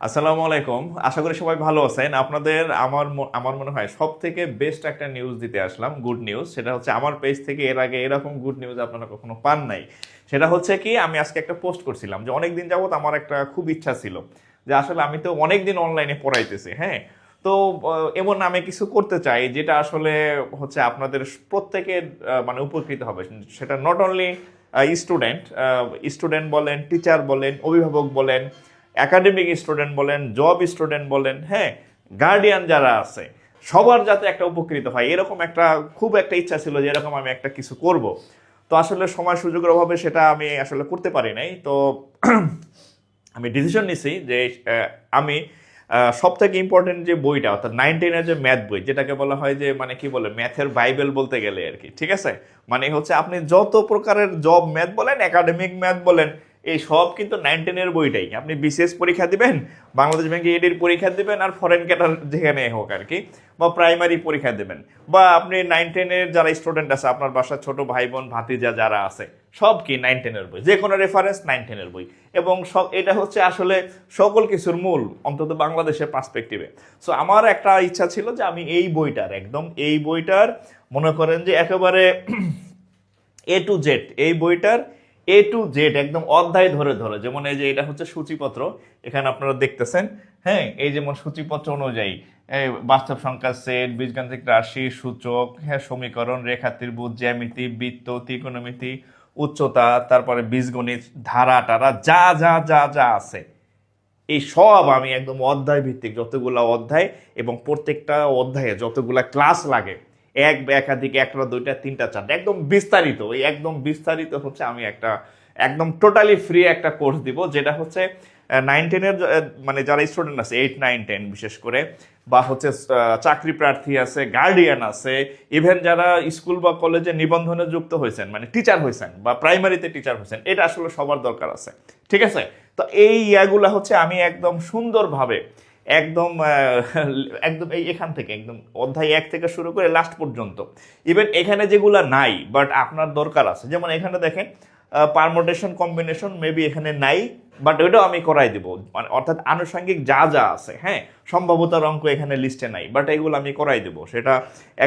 আসসালামু আলাইকুম। আশা করি সবাই ভালো আছেন। আপনাদের আমার মনে হয় সবথেকে বেস্ট একটা নিউজ দিতে আসলাম, গুড নিউজ। সেটা হচ্ছে আমার পেজ থেকে এর আগে এরকম গুড নিউজ আপনারা কখনো পান নাই। সেটা হচ্ছে কি, আমি আজকে একটা পোস্ট করছিলাম যে অনেক দিন যাবত আমার একটা খুব ইচ্ছা ছিল যে আসলে আমি তো অনেক দিন অনলাইনে পড়াইতেছি, হ্যাঁ। তো এমন আমি কিছু করতে চাই যেটা আসলে হচ্ছে আপনাদের প্রত্যেকের মানে উপকৃত হবে। সেটা নট অনলি স্টুডেন্ট স্টুডেন্ট বলেন, টিচার বলেন, অভিভাবক বলেন, একাডেমিক স্টুডেন্ট বলেন, জব স্টুডেন্ট বলেন, হ্যাঁ, গার্ডিয়ান যারা আছে সবার যাতে একটা উপকৃত হয়, এরকম একটা খুব একটা ইচ্ছা ছিল যে এরকম আমি একটা কিছু করব। তো আসলে সময় সুযোগের অভাবে সেটা আমি আসলে করতে পারি নাই। তো আমি ডিসিশন নিছি যে আমি সব থেকে ইম্পর্টেন্ট যে বইটা, অর্থাৎ 9-10-এর যে ম্যাথ বই, যেটাকে বলা হয় যে মানে কি বলে ম্যাথের বাইবেল বলতে গেলে আর কি, ঠিক আছে। মানে হচ্ছে আপনি যত প্রকারের জব ম্যাথ বলেন, একাডেমিক ম্যাথ বলেন, এই সব কিন্তু 9-10-এর বইটাই। আপনি বিসিএস পরীক্ষা দিবেন, বাংলাদেশ ব্যাংকে এডির পরীক্ষা দিবেন, আর ফরেন ক্যাডার যেখানে হোক আর কি, বা প্রাইমারি পরীক্ষা দেবেন, বা আপনি 9-10-এর যারা স্টুডেন্ট আছে, আপনার বাসার ছোট ভাই বোন ভাতিজা যারা আছে, সব কি 9-10-এর বই, যে কোনো রেফারেন্স 9-10-এর বই। এবং সব এটা হচ্ছে আসলে সকল কিছুর মূল, অন্তত বাংলাদেশের পার্সপেক্টিভে। সো আমার একটা ইচ্ছা ছিল যে আমি এই বইটার মনে করেন যে একেবারে এ টু জেড, এই বইটার এ টু জেড একদম অধ্যায় ধরে ধরে, যেমন এই যে এটা হচ্ছে সূচিপত্র, এখানে আপনারা দেখতেছেন, হ্যাঁ, এই যেমন সূচিপত্র অনুযায়ী এই বাস্তব সংখ্যার সেট, বীজগাণিতিক রাশি, সূচক, হ্যাঁ, সমীকরণ, রেখা, ত্রিভুজ, জ্যামিতি, বৃত্ত, ত্রিকোণমিতি, উচ্চতা, তারপরে বীজগণিত, ধারা টারা, যা যা যা যা আছে, এই সব আমি একদম অধ্যায় ভিত্তিক, যতগুলা অধ্যায় এবং প্রত্যেকটা অধ্যায়ে যতগুলা ক্লাস লাগে, এক বা একাধিক, একটা দুইটা তিনটা চারটা, একদম বিস্তারিত, এই একদম বিস্তারিত হচ্ছে আমি একটা একদম টোটালি ফ্রি একটা কোর্স দিব, যেটা হচ্ছে 9-10-এর মানে যারা স্টুডেন্ট আছে, 8-9-10 বিশেষ করে, বা হচ্ছে চাকরি প্রার্থী আছে, গার্ডিয়ান আছে, ইভেন যারা স্কুল বা কলেজে নিবন্ধনে যুক্ত হয়েছেন, মানে টিচার হয়েছেন বা প্রাইমারিতে টিচার হয়েছেন, এটা আসলে সবার দরকার আছে, ঠিক আছে। তো এই ইয়াগুলা হচ্ছে আমি একদম সুন্দরভাবে একদম একদম এই এখান থেকে একদম অধ্যায় 1 থেকে শুরু করে লাস্ট পর্যন্ত, ইভেন এখানে যেগুলা নাই বাট আপনার দরকার আছে, যেমন এখানে দেখেন পারমোটেশন কম্বিনেশন মেবি এখানে নাই, বাট ওইটাও আমি করাই দেবো, মানে অর্থাৎ আনুষঙ্গিক যা যা আছে, হ্যাঁ, সম্ভাবতার অঙ্ক এখানে লিস্টে নাই, বাট এগুলো আমি করাই দেবো। সেটা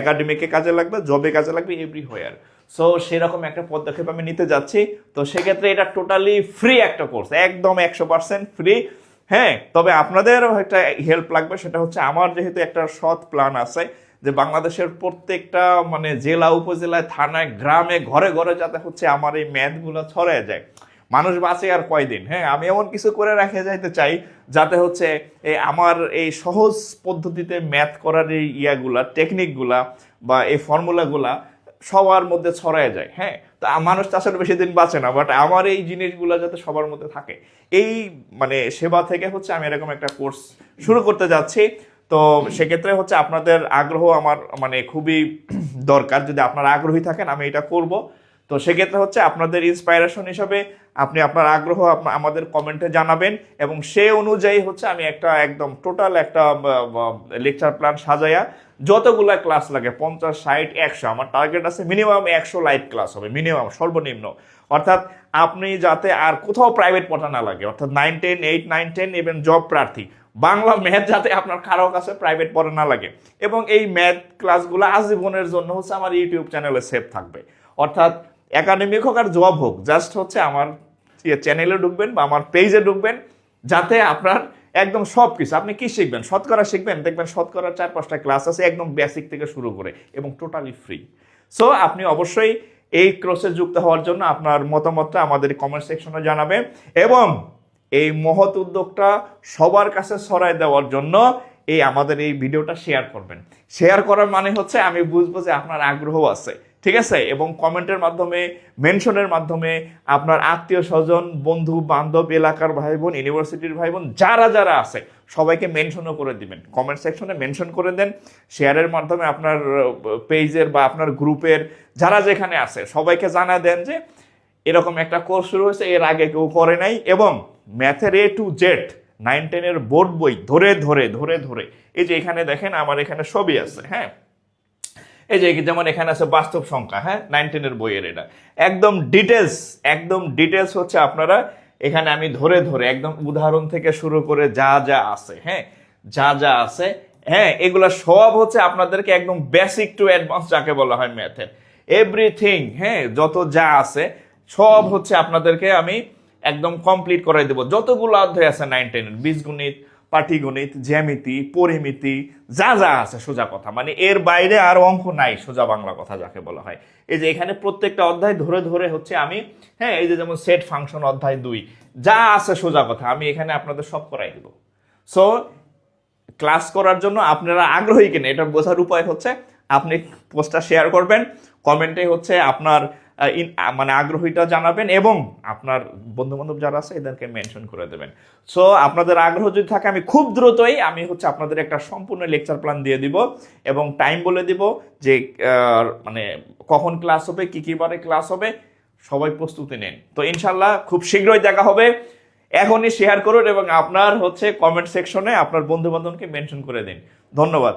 একাডেমিকে কাজে লাগবে, জবে কাজে লাগবে, এভরিহোয়ার। সো সেরকম একটা পদক্ষেপ আমি নিতে যাচ্ছি। তো সেক্ষেত্রে এটা টোটালি ফ্রি একটা কোর্স, একদম 100% ফ্রি। হ্যাঁ, তবে আপনাদের একটা হেল্প লাগবে, সেটা হচ্ছে আমার যেহেতু একটা সৎ প্ল্যান আছে যে বাংলাদেশের প্রত্যেকটা মানে জেলা, উপজেলায়, থানায়, গ্রামে, ঘরে ঘরে যাতে হচ্ছে আমার এই ম্যাথগুলো ছড়ায় যায়। মানুষ বাঁচে আর কয়দিন, হ্যাঁ, আমি এমন কিছু করে রেখে যাইতে চাই যাতে হচ্ছে এই আমার এই সহজ পদ্ধতিতে ম্যাথ করার এই ইয়াগুলা, টেকনিকগুলা বা এই ফর্মুলাগুলা সবার মধ্যে ছড়ায় যায়, হ্যাঁ। তো মানুষ তো আসলে বেশি দিন বাঁচে না, বাট আমার এই জিনিসগুলো যাতে সবার মধ্যে থাকে, এই মানে সেবা থেকে হচ্ছে আমি এরকম একটা কোর্স শুরু করতে যাচ্ছি। তো সেক্ষেত্রে হচ্ছে আপনাদের আগ্রহ আমার মানে খুবই দরকার। যদি আপনারা আগ্রহী থাকেন আমি এটা করব। তো সেক্ষেত্রে হচ্ছে আপনাদের ইন্সপাইরেশন হিসাবে আপনি আপনার আগ্রহ আমাদের কমেন্টে জানাবেন, এবং সে অনুযায়ী হচ্ছে আমি একটা একদম টোটাল একটা লেকচার প্ল্যান সাজাইয়া যতগুলা ক্লাস লাগে, 50, 60, 100, আমার টার্গেট আছে মিনিমাম 100 লাইভ ক্লাস হবে, মিনিমাম সর্বনিম্ন। অর্থাৎ আপনি যাতে আর কোথাও প্রাইভেট পড়া না লাগে, অর্থাৎ 9-10, 8-9-10 ইভেন জব প্রার্থী, বাংলা ম্যাথ যাতে আপনার কারো কাছে প্রাইভেট পড়া না লাগে। এবং এই ম্যাথ ক্লাসগুলো আজীবনের জন্য হচ্ছে আমার ইউটিউব চ্যানেলে সেভ থাকবে। অর্থাৎ একাডেমিক হোক আর জব হোক, জাস্ট হচ্ছে আমার চ্যানেলে ঢুকবেন বা আমার পেজে ঢুকবেন, যাতে আপনার একদম সব কিছু, আপনি কি শিখবেন, শতকরা শিখবেন, দেখবেন শতকরার 4-5টা ক্লাস আছে একদম বেসিক থেকে শুরু করে, এবং টোটালি ফ্রি। সো আপনি অবশ্যই এই কোর্সে যুক্ত হওয়ার জন্য আপনার মতামতটা আমাদের কমেন্ট সেকশনে জানাবেন, এবং এই মহৎ উদ্যোগটা সবার কাছে ছড়ায় দেওয়ার জন্য আমাদের এই ভিডিওটা শেয়ার করবেন। শেয়ার করার মানে হচ্ছে আমি বুঝবো যে আপনার আগ্রহ আছে, ঠিক আছে। এবং কমেন্টের মাধ্যমে, মেনশনের মাধ্যমে আপনার আত্মীয় স্বজন, বন্ধু বান্ধব, এলাকার ভাই বোন, ইউনিভার্সিটির ভাই বোন যারা যারা আছে সবাইকে মেনশনও করে দিবেন, কমেন্ট সেকশনে মেনশন করে দেন। শেয়ারের মাধ্যমে আপনার পেজের বা আপনার গ্রুপের যারা যেখানে আছে সবাইকে জানা দেন যে এরকম একটা কোর্স শুরু হয়েছে, এর আগে কেউ করে নাই, এবং ম্যাথের এ টু জেড 9-10-এর বোর্ড বই ধরে ধরে ধরে ধরে, এই যে এখানে দেখেন আমার এখানে সবই আছে, হ্যাঁ। এই যে যেমন এখানে আছে বাস্তব সংখ্যা, হ্যাঁ, 9-10-এর বইয়ের, এটা একদম ডিটেলস হচ্ছে আপনারা এখানে আমি ধরে ধরে একদম উদাহরণ থেকে শুরু করে যা যা আছে, হ্যাঁ, যা যা আছে, হ্যাঁ, এগুলা সব হচ্ছে আপনাদেরকে একদম বেসিক টু অ্যাডভান্স যাকে বলা হয় ম্যাথের এভরিথিং, হ্যাঁ, যত যা আছে সব হচ্ছে আপনাদেরকে আমি একদম কমপ্লিট করাই দেবো। যতগুলো অধ্যায় আছে 9-10-এর, বীজগণিত, পাটিগণিত, জ্যামিতি, পরিমিতি, যা যা আছে সোজা কথা, মানে এর বাইরে আর অঙ্ক নাই, সোজা বাংলা কথা যাকে বলা হয়। এই যে এখানে প্রত্যেকটা অধ্যায় ধরে ধরে হচ্ছে আমি, হ্যাঁ, এই যে যেমন সেট ফাংশন অধ্যায় 2, যা আছে সোজা কথা আমি এখানে আপনাদের সব করাই দিব। সো ক্লাস করার জন্য আপনারা আগ্রহী কিনা এটা বোঝার উপায় হচ্ছে আপনি পোস্টটা শেয়ার করবেন, কমেন্টে হচ্ছে আপনার মানে আগ্রহীটা জানাবেন এবং আপনার বন্ধু বান্ধব যারা আছে এদেরকে মেনশন করে দেবেন। সো আপনাদের আগ্রহ যদি থাকে আমি খুব দ্রুতই আমি হচ্ছে আপনাদের একটা সম্পূর্ণ লেকচার প্ল্যান দিয়ে দিব এবং টাইম বলে দিব যে মানে কখন ক্লাস হবে, কি কি বারে ক্লাস হবে, সবাই প্রস্তুতি নেন। তো ইনশাল্লাহ খুব শীঘ্রই দেখা হবে। এখনই শেয়ার করুন এবং আপনার হচ্ছে কমেন্ট সেকশনে আপনার বন্ধু বান্ধবকে মেনশন করে দিন। ধন্যবাদ।